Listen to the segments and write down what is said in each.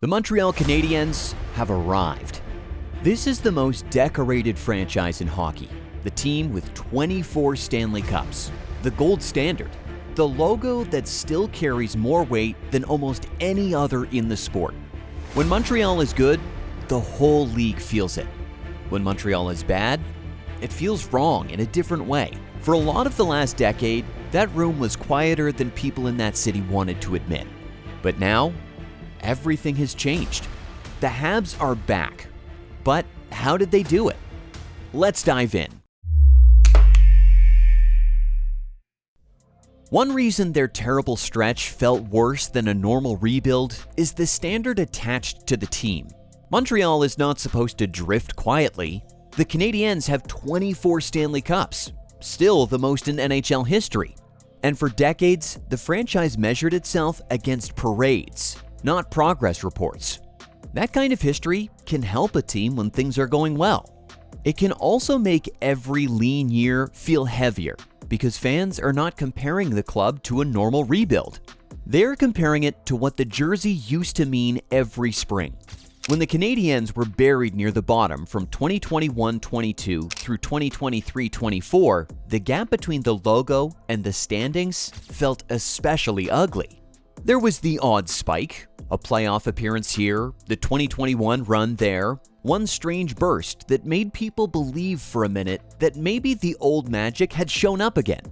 The Montreal Canadiens have arrived. This is the most decorated franchise in hockey. The team with 24 Stanley Cups. The gold standard. The logo that still carries more weight than almost any other in the sport. When Montreal is good, the whole league feels it. When Montreal is bad, it feels wrong in a different way. For a lot of the last decade, that room was quieter than people in that city wanted to admit. But now, everything has changed. The Habs are back. But how did they do it? Let's dive in. One reason their terrible stretch felt worse than a normal rebuild is the standard attached to the team. Montreal is not supposed to drift quietly. The Canadiens have 24 Stanley Cups, still the most in NHL history. And for decades, the franchise measured itself against parades, not progress reports. That kind of history can help a team when things are going well. It can also make every lean year feel heavier because fans are not comparing the club to a normal rebuild. They're comparing it to what the jersey used to mean every spring. When the Canadiens were buried near the bottom from 2021-22 through 2023-24, the gap between the logo and the standings felt especially ugly. There was the odd spike, a playoff appearance here, the 2021 run there, one strange burst that made people believe for a minute that maybe the old magic had shown up again.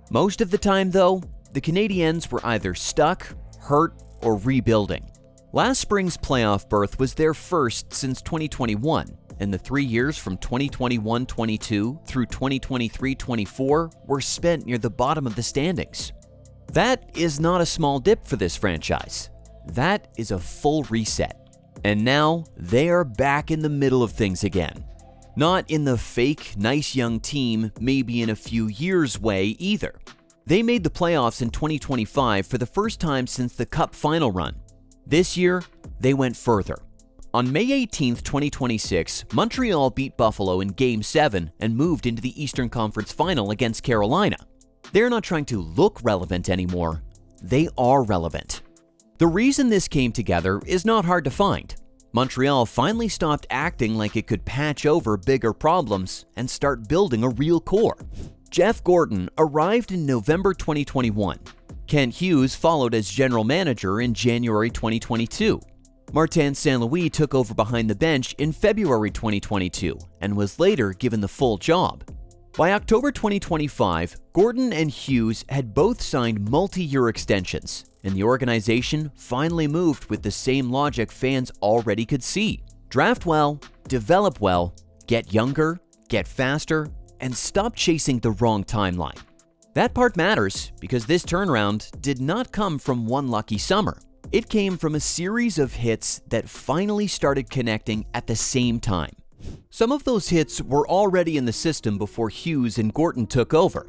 Most of the time, though, the Canadiens were either stuck, hurt, or rebuilding. Last spring's playoff berth was their first since 2021, and the 3 years from 2021-22 through 2023-24 were spent near the bottom of the standings. That is not a small dip for this franchise. That is a full reset. And now they are back in the middle of things again. Not in the fake, nice young team, maybe in a few years way either. They made the playoffs in 2025 for the first time since the Cup final run. This year, they went further. On May 18, 2026, Montreal beat Buffalo in Game 7 and moved into the Eastern Conference Final against Carolina. They're not trying to look relevant anymore. They are relevant. The reason this came together is not hard to find. Montreal finally stopped acting like it could patch over bigger problems and start building a real core. Jeff Gordon arrived in November 2021. Kent Hughes followed as general manager in January 2022. Martin St. Louis took over behind the bench in February 2022 and was later given the full job. By October 2025, Gordon and Hughes had both signed multi-year extensions, and the organization finally moved with the same logic fans already could see. Draft well, develop well, get younger, get faster, and stop chasing the wrong timeline. That part matters because this turnaround did not come from one lucky summer. It came from a series of hits that finally started connecting at the same time. Some of those hits were already in the system before Hughes and Gordon took over.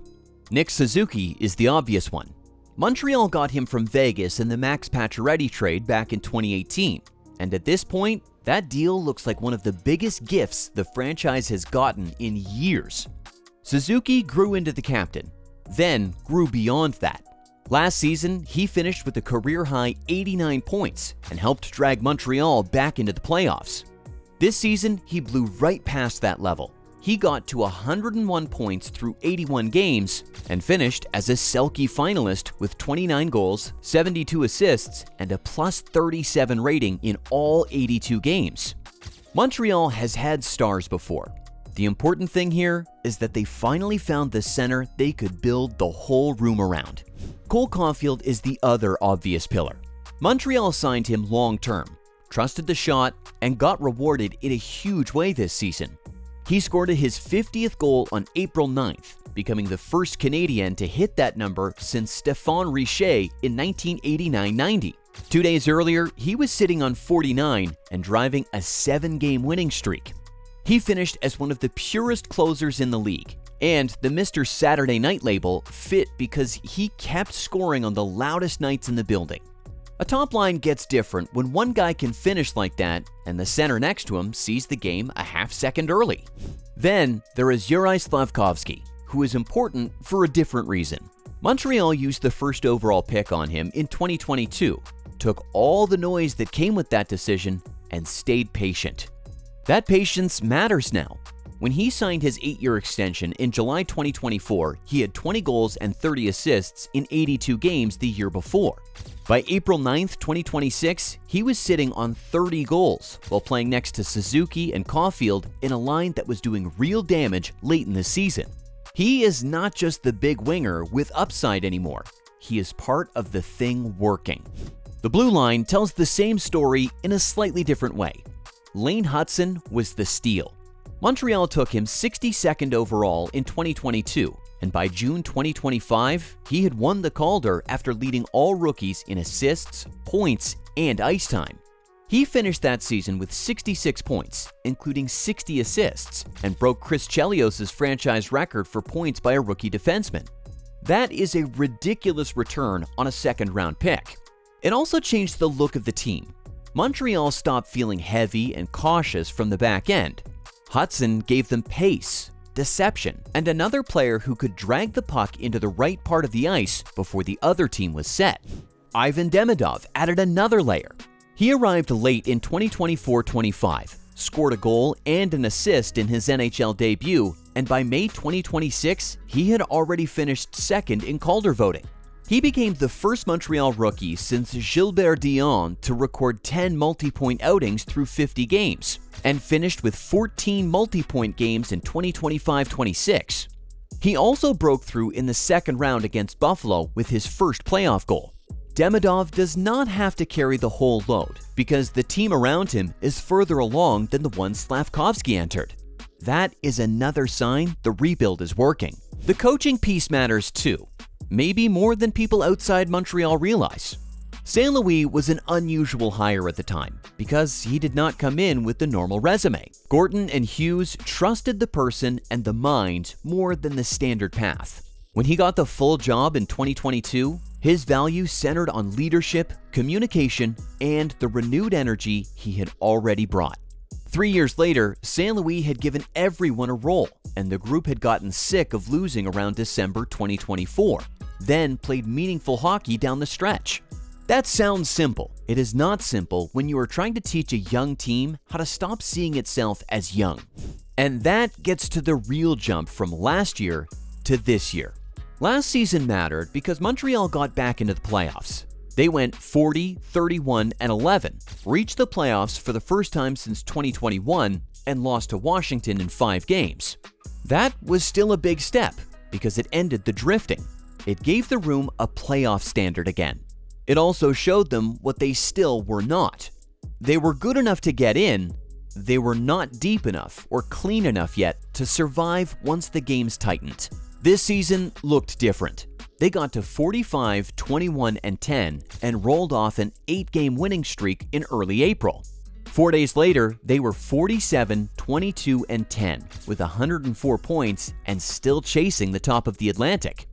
Nick Suzuki is the obvious one. Montreal got him from Vegas in the Max Pacioretty trade back in 2018, and at this point, that deal looks like one of the biggest gifts the franchise has gotten in years. Suzuki grew into the captain, then grew beyond that. Last season, he finished with a career-high 89 points and helped drag Montreal back into the playoffs. This season, he blew right past that level. He got to 101 points through 81 games and finished as a Selke finalist with 29 goals, 72 assists, and a plus 37 rating in all 82 games. Montreal has had stars before. The important thing here is that they finally found the center they could build the whole room around. Cole Caulfield is the other obvious pillar. Montreal signed him long-term, trusted the shot, and got rewarded in a huge way this season. He scored his 50th goal on April 9th, becoming the first Canadian to hit that number since Stéphane Richer in 1989-90. 2 days earlier, he was sitting on 49 and driving a 7-game winning streak. He finished as one of the purest closers in the league, and the Mr. Saturday Night label fit because he kept scoring on the loudest nights in the building. A top line gets different when one guy can finish like that and the center next to him sees the game a half second early. Then there is Juraj Slafkovsky, who is important for a different reason. Montreal used the first overall pick on him in 2022. took all the noise that came with that decision and stayed patient. That patience matters now. When he signed his 8-year extension in July 2024, he had 20 goals and 30 assists in 82 games the year before. By April 9, 2026, he was sitting on 30 goals while playing next to Suzuki and Caulfield in a line that was doing real damage late in the season. He is not just the big winger with upside anymore. He is part of the thing working. The blue line tells the same story in a slightly different way. Lane Hutson was the steal. Montreal took him 62nd overall in 2022, and by June 2025, he had won the Calder after leading all rookies in assists, points, and ice time. He finished that season with 66 points, including 60 assists, and broke Chris Chelios' franchise record for points by a rookie defenseman. That is a ridiculous return on a second-round pick. It also changed the look of the team. Montreal stopped feeling heavy and cautious from the back end. Hutson gave them pace, deception, and another player who could drag the puck into the right part of the ice before the other team was set. Ivan Demidov added another layer. He arrived late in 2024-25, scored a goal and an assist in his NHL debut, and by May 2026, he had already finished second in Calder voting. He became the first Montreal rookie since Gilbert Dion to record 10 multi-point outings through 50 games, and finished with 14 multi-point games in 2025-26. He also broke through in the second round against Buffalo with his first playoff goal. Demidov does not have to carry the whole load because the team around him is further along than the one Slavkovsky entered. That is another sign the rebuild is working. The coaching piece matters too, maybe more than people outside Montreal realize. St. Louis was an unusual hire at the time because he did not come in with the normal resume. Gorton and Hughes trusted the person and the mind more than the standard path. When he got the full job in 2022, his value centered on leadership, communication, and the renewed energy he had already brought. 3 years later, St. Louis had given everyone a role, and the group had gotten sick of losing around December 2024, then played meaningful hockey down the stretch. That sounds simple. It is not simple when you are trying to teach a young team how to stop seeing itself as young. And that gets to the real jump from last year to this year. Last season mattered because Montreal got back into the playoffs. They went 40, 31, and 11, reached the playoffs for the first time since 2021, and lost to Washington in 5 games. That was still a big step because it ended the drifting. It gave the room a playoff standard again. It also showed them what they still were not. They were good enough to get in, they were not deep enough or clean enough yet to survive once the games tightened. This season looked different. They got to 45, 21, and 10 and rolled off an 8-game winning streak in early April. 4 days later, they were 47, 22, and 10 with 104 points and still chasing the top of the Atlantic.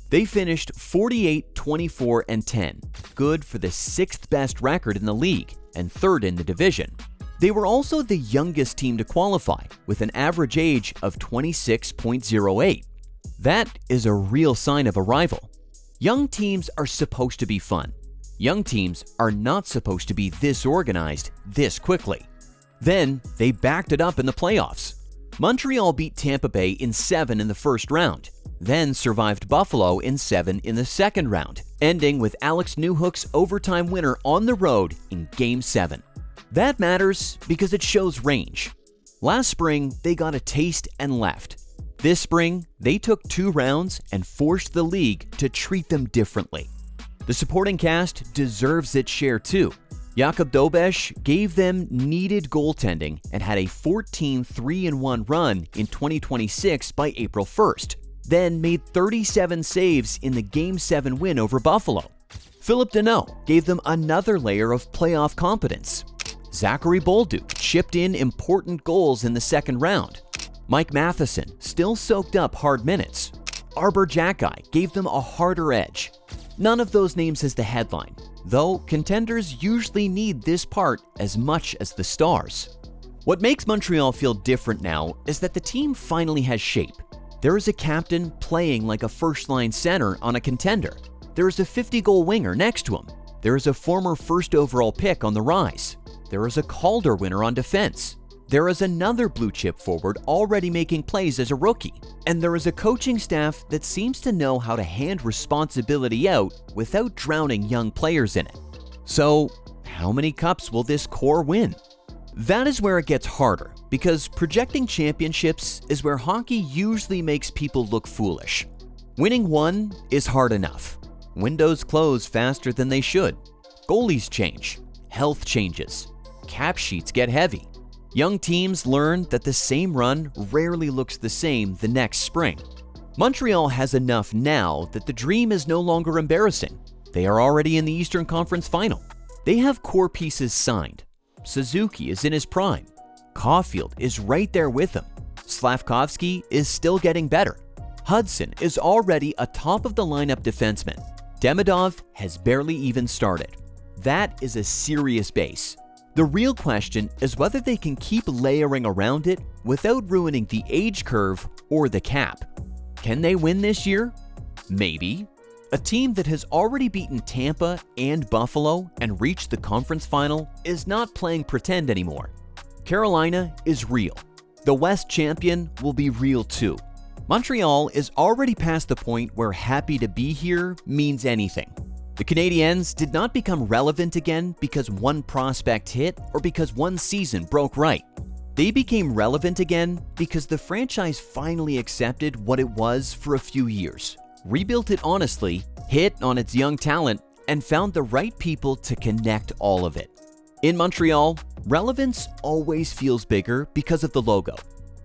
They finished 48, 24, and 10, good for the 6th best record in the league and 3rd in the division. They were also the youngest team to qualify, with an average age of 26.08. That is a real sign of arrival. Young teams are supposed to be fun. Young teams are not supposed to be this organized this quickly. Then they backed it up in the playoffs. Montreal beat Tampa Bay in 7 in the first round, then survived Buffalo in 7 in the second round, ending with Alex Newhook's overtime winner on the road in Game 7. That matters because it shows range. Last spring, they got a taste and left. This spring, they took 2 rounds and forced the league to treat them differently. The supporting cast deserves its share too. Jakub Dobeš gave them needed goaltending and had a 14-3-1 run in 2026 by April 1st, then made 37 saves in the Game 7 win over Buffalo. Philip Deneau gave them another layer of playoff competence. Zachary Bolduc chipped in important goals in the second round. Mike Matheson still soaked up hard minutes. Arbor Xhekaj gave them a harder edge. None of those names has the headline, though contenders usually need this part as much as the stars. What makes Montreal feel different now is that the team finally has shape. There is a captain playing like a first-line center on a contender. There is a 50-goal winger next to him. There is a former first overall pick on the rise. There is a Calder winner on defense. There is another blue chip forward already making plays as a rookie. And there is a coaching staff that seems to know how to hand responsibility out without drowning young players in it. So, how many cups will this core win? That is where it gets harder, because projecting championships is where hockey usually makes people look foolish. Winning one is hard enough. Windows close faster than they should. Goalies change. Health changes. Cap sheets get heavy. Young teams learn that the same run rarely looks the same the next spring. Montreal has enough now that the dream is no longer embarrassing. They are already in the Eastern Conference Final. They have core pieces signed. Suzuki is in his prime. Caulfield is right there with him. Slavkovsky is still getting better. Hudson is already a top-of-the-lineup defenseman. Demidov has barely even started. That is a serious base. The real question is whether they can keep layering around it without ruining the age curve or the cap. Can they win this year? Maybe. A team that has already beaten Tampa and Buffalo and reached the conference final is not playing pretend anymore. Carolina is real. The West champion will be real too. Montreal is already past the point where happy to be here means anything. The Canadiens did not become relevant again because one prospect hit or because one season broke right. They became relevant again because the franchise finally accepted what it was for a few years, rebuilt it honestly, hit on its young talent, and found the right people to connect all of it. In Montreal, relevance always feels bigger because of the logo.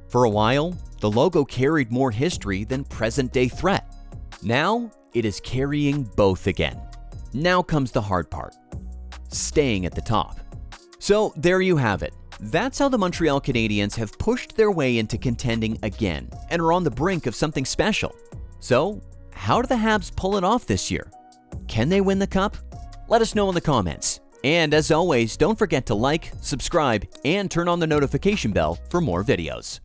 For a while, the logo carried more history than present-day threat. Now, it is carrying both again. Now comes the hard part: staying at the top. So there you have it. That's how the Montreal Canadiens have pushed their way into contending again and are on the brink of something special. So, how do the Habs pull it off this year? Can they win the cup? Let us know in the comments. And as always, don't forget to like, subscribe, and turn on the notification bell for more videos.